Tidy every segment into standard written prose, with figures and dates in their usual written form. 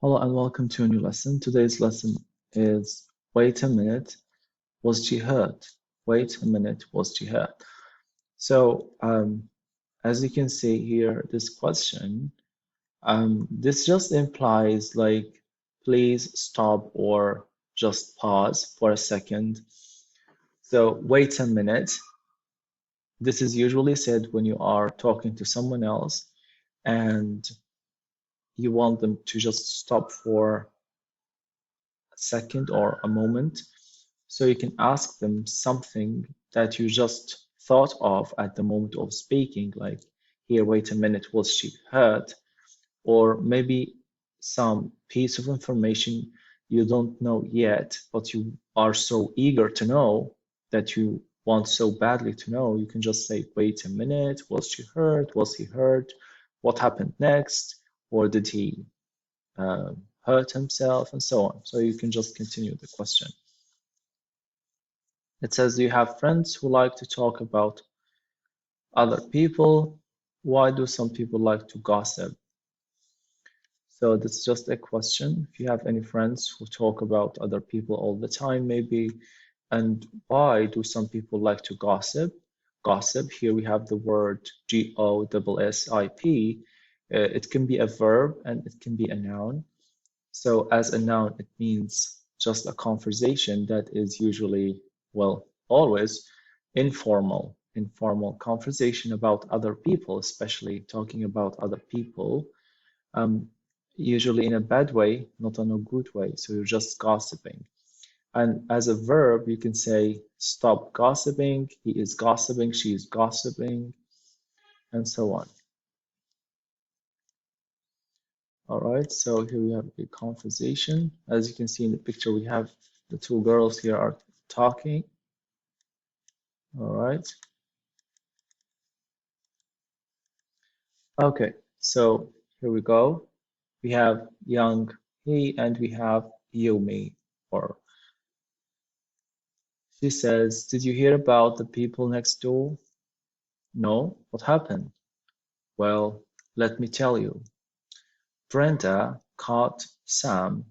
Hello and welcome to a new lesson. Today's lesson is wait a minute, was she hurt? Wait a minute, was she hurt? So, as you can see here, this question, this just implies like, please stop or just pause for a second. So, wait a minute. This is usually said when you are talking to someone else and you want them to just stop for a second or a moment. So you can ask them something that you just thought of at the moment of speaking, like, here, wait a minute, was she hurt? Or maybe some piece of information you don't know yet, but you are so eager to know that you want so badly to know. You can just say, wait a minute, was she hurt? Was he hurt? What happened next? Or did he hurt himself? And so on. So you can just continue the question. It says, do you have friends who like to talk about other people? Why do some people like to gossip? So that's just a question. If you have any friends who talk about other people all the time, maybe, and why do some people like to gossip? Gossip, here we have the word Gossip. It can be a verb and it can be a noun. So as a noun, it means just a conversation that is usually, well, always informal conversation about other people, especially talking about other people, um, usually in a bad way, not in a good way. So you're just gossiping. And as a verb, you can say, stop gossiping, he is gossiping, she is gossiping, and so on. All right, so here we have a conversation. As you can see in the picture, we have the two girls here are talking. All right. Okay, so here we go. We have Young He and we have Yumi. Or she says, did you hear about the people next door? No, what happened? Well, let me tell you. Brenda caught Sam,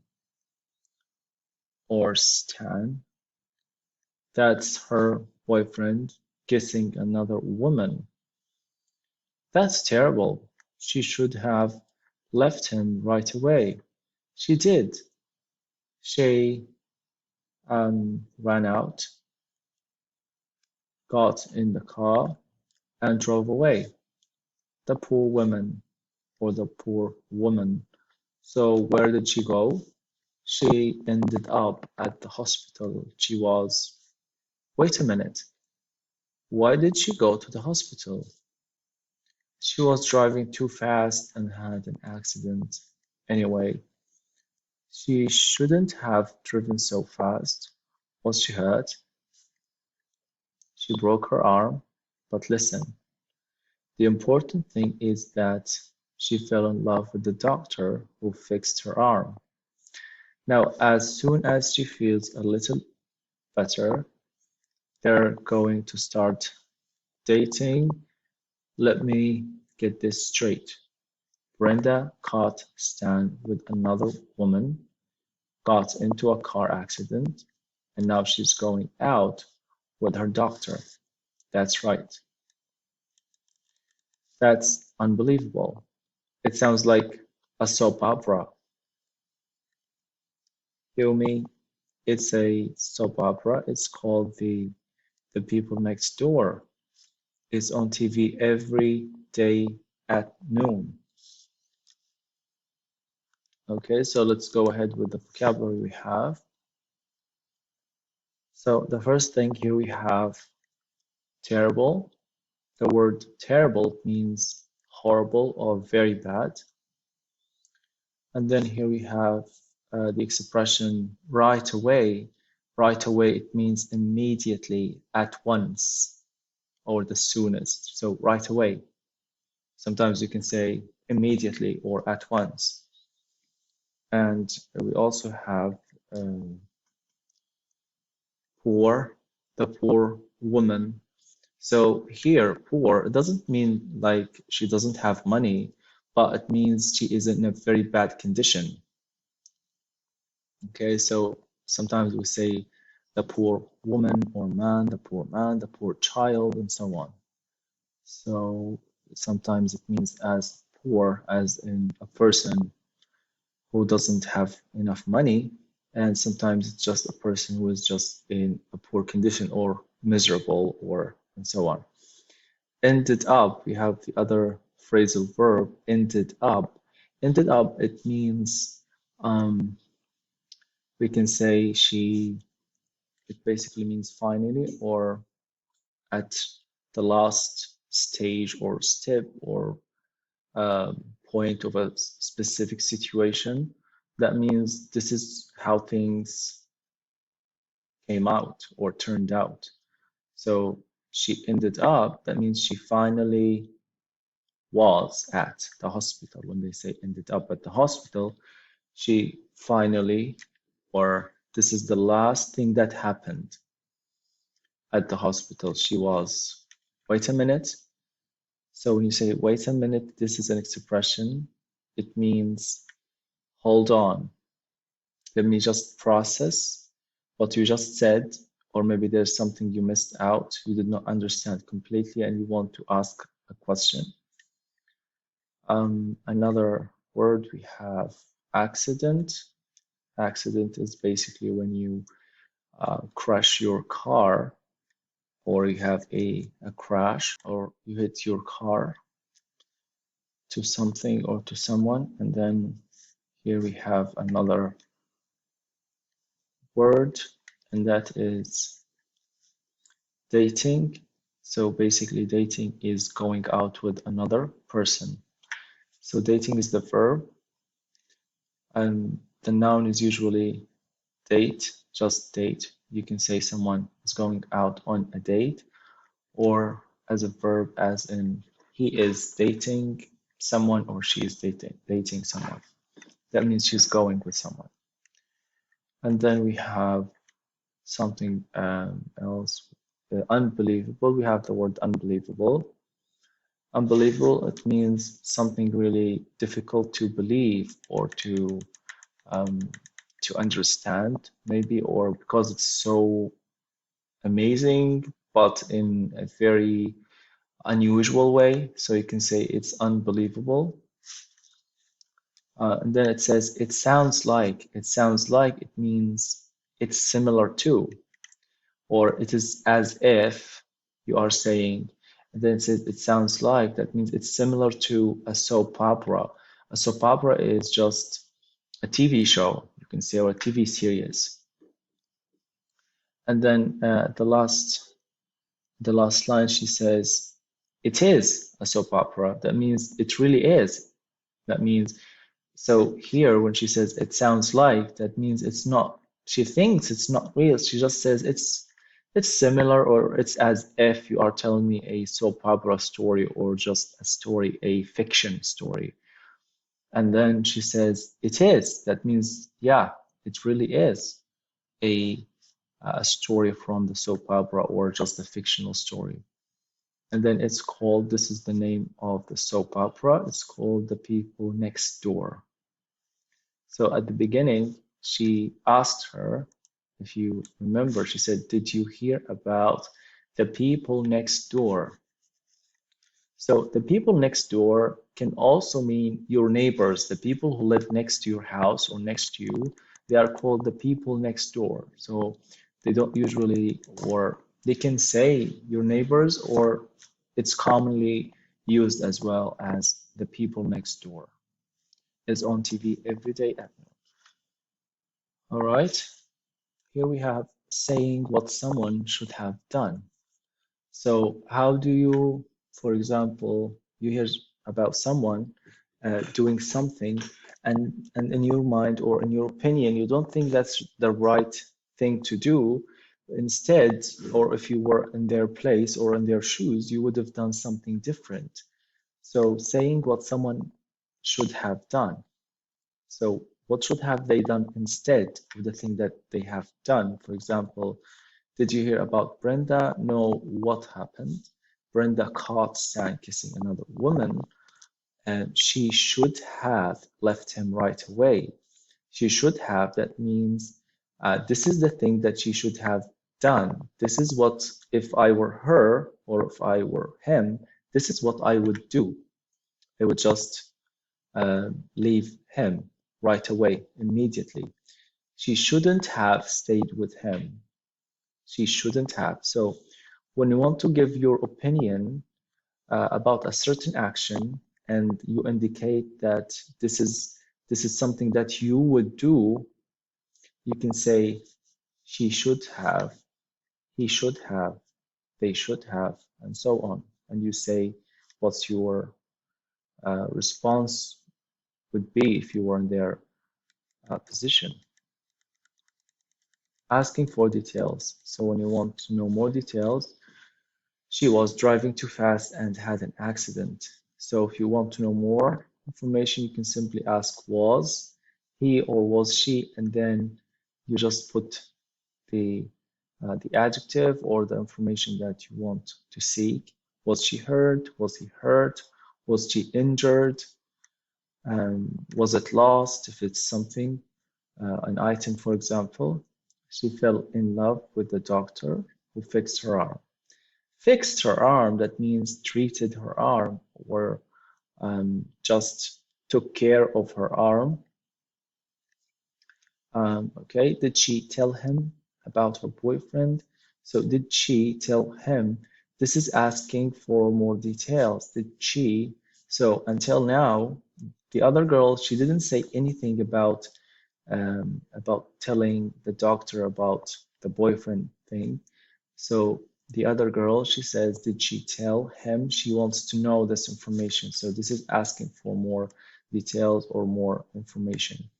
or Stan, that's her boyfriend, kissing another woman. That's terrible. She should have left him right away. She did. She ran out, got in the car, and drove away. The poor woman, or the poor woman. So where did she go? She ended up at the hospital. She was. Wait a minute. Why did she go to the hospital? She was driving too fast and had an accident. Anyway, she shouldn't have driven so fast. Was she hurt? She broke her arm. But listen, the important thing is that she fell in love with the doctor who fixed her arm. Now, as soon as she feels a little better, they're going to start dating. Let me get this straight. Brenda caught Stan with another woman, got into a car accident, and now she's going out with her doctor. That's right. That's unbelievable. It sounds like a soap opera. Yumi, it's a soap opera. It's called The People Next Door. It's on TV every day at noon. Okay, so let's go ahead with the vocabulary we have. So the first thing here we have terrible. The word terrible means horrible or very bad. And then here we have the expression right away. Right away, it means immediately, at once, or the soonest. So right away. Sometimes you can say immediately or at once. And we also have poor, the poor woman. So here, poor, it doesn't mean like she doesn't have money, but it means she is in a very bad condition. Okay, so sometimes we say the poor woman or man, the poor child, and so on. So sometimes it means as poor as in a person who doesn't have enough money, and sometimes it's just a person who is just in a poor condition or miserable or and so on. Ended up, we have the other phrasal verb, ended up. Ended up, it means we can say it basically means finally or at the last stage or step or point of a specific situation. That means this is how things came out or turned out. So she ended up, that means she finally was at the hospital. When they say ended up at the hospital, she finally, or this is the last thing that happened at the hospital. She was, wait a minute. So when you say wait a minute, this is an expression. It means hold on. Let me just process what you just said, or maybe there's something you missed out, you did not understand completely, and you want to ask a question. Another word we have accident. Accident is basically when you crash your car, or you have a crash, or you hit your car to something or to someone. And then here we have another word, and that is dating. So basically, dating is going out with another person. So dating is the verb, and the noun is usually date, just date. You can say someone is going out on a date, or as a verb, as in he is dating someone or she is dating someone. That means she's going with someone. And then we have something else, unbelievable. We have the word unbelievable. Unbelievable, it means something really difficult to believe or um, to understand, maybe, or because it's so amazing, but in a very unusual way. So you can say it's unbelievable. And then it says it sounds like. It sounds like, it means it's similar to, or it is as if you are saying. And then it says it sounds like, that means it's similar to a soap opera. A soap opera is just a TV show, you can say, or a TV series. And then the last line, she says, it is a soap opera. That means it really is. That means, so here when she says it sounds like, that means it's not, she thinks it's not real. She just says it's similar, or it's as if you are telling me a soap opera story, or just a story, a fiction story. And then she says it is. That means, yeah, it really is a story from the soap opera, or just a fictional story. And then it's called, this is the name of the soap opera, it's called The People Next Door. So at the beginning, she asked her, if you remember, she said, did you hear about the people next door? So the people next door can also mean your neighbors, the people who live next to your house or next to you. They are called the people next door. So they don't usually, or they can say your neighbors, or it's commonly used as well as the people next door. Is on TV every day at night. All right. Here we have saying what someone should have done. So how do you, for example, you hear about someone doing something, and in your mind or in your opinion, you don't think that's the right thing to do. Instead, or if you were in their place or in their shoes, you would have done something different. So saying what someone should have done. So what should have they done instead of the thing that they have done? For example, did you hear about Brenda? No, what happened? Brenda caught Stan kissing another woman, and she should have left him right away. She should have, that means this is the thing that she should have done. This is what, if I were her or if I were him, this is what I would do. I would just leave him right away, immediately. She shouldn't have stayed with him. She shouldn't have. So when you want to give your opinion about a certain action and you indicate that this is something that you would do, you can say she should have, he should have, they should have, and so on. And you say what's your response would be if you were in their position. Asking for details. So when you want to know more details, she was driving too fast and had an accident. So if you want to know more information, you can simply ask was he or was she, and then you just put the adjective or the information that you want to seek. Was she hurt? Was he hurt? Was she injured? Was it lost? If it's something, an item, for example. She fell in love with the doctor who fixed her arm. Fixed her arm, that means treated her arm or just took care of her arm. Okay, did she tell him about her boyfriend? So did she tell him? This is asking for more details. Did she? So until now, the other girl, she didn't say anything about telling the doctor about the boyfriend thing. So the other girl, she says, did she tell him? She wants to know this information. So this is asking for more details or more information.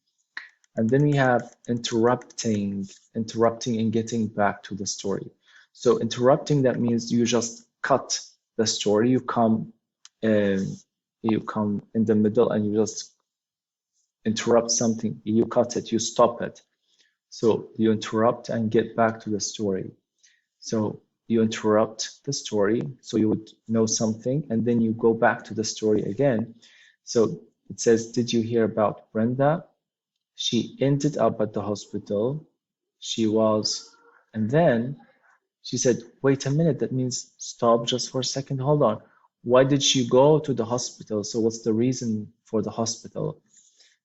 And then we have interrupting and getting back to the story. So interrupting, that means you just cut the story. You come in the middle and you just interrupt something. You cut it, you stop it. So you interrupt and get back to the story. So you interrupt the story, so you would know something, and then you go back to the story again. So it says, did you hear about Brenda? She ended up at the hospital. She was, and then she said, wait a minute, that means stop just for a second, hold on. Why did she go to the hospital? So what's the reason for the hospital?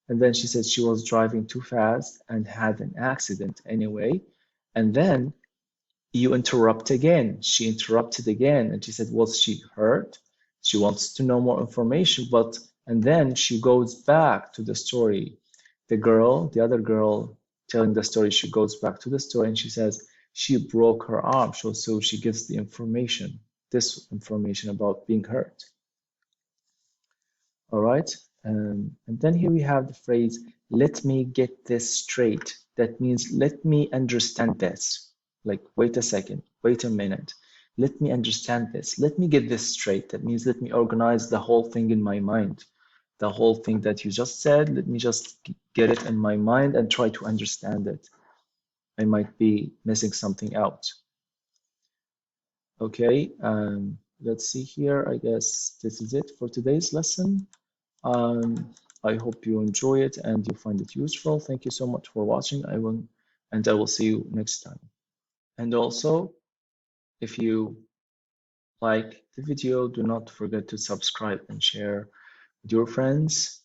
And then she said she was driving too fast and had an accident anyway. And then you interrupt again. She interrupted again and she said, was she hurt? She wants to know more information, and then she goes back to the story. The other girl telling the story, she goes back to the story and she says, she broke her arm. So she gives the information, this information about being hurt. All right. And then here we have the phrase, let me get this straight. That means, let me understand this. Like, wait a second, wait a minute. Let me understand this. Let me get this straight. That means, let me organize the whole thing in my mind. The whole thing that you just said, let me just get it in my mind and try to understand it. I might be missing something out. Okay, let's see here. I guess this is it for today's lesson. I hope you enjoy it and you find it useful. Thank you so much for watching. I will see you next time. And also, if you like the video, do not forget to subscribe and share with your friends.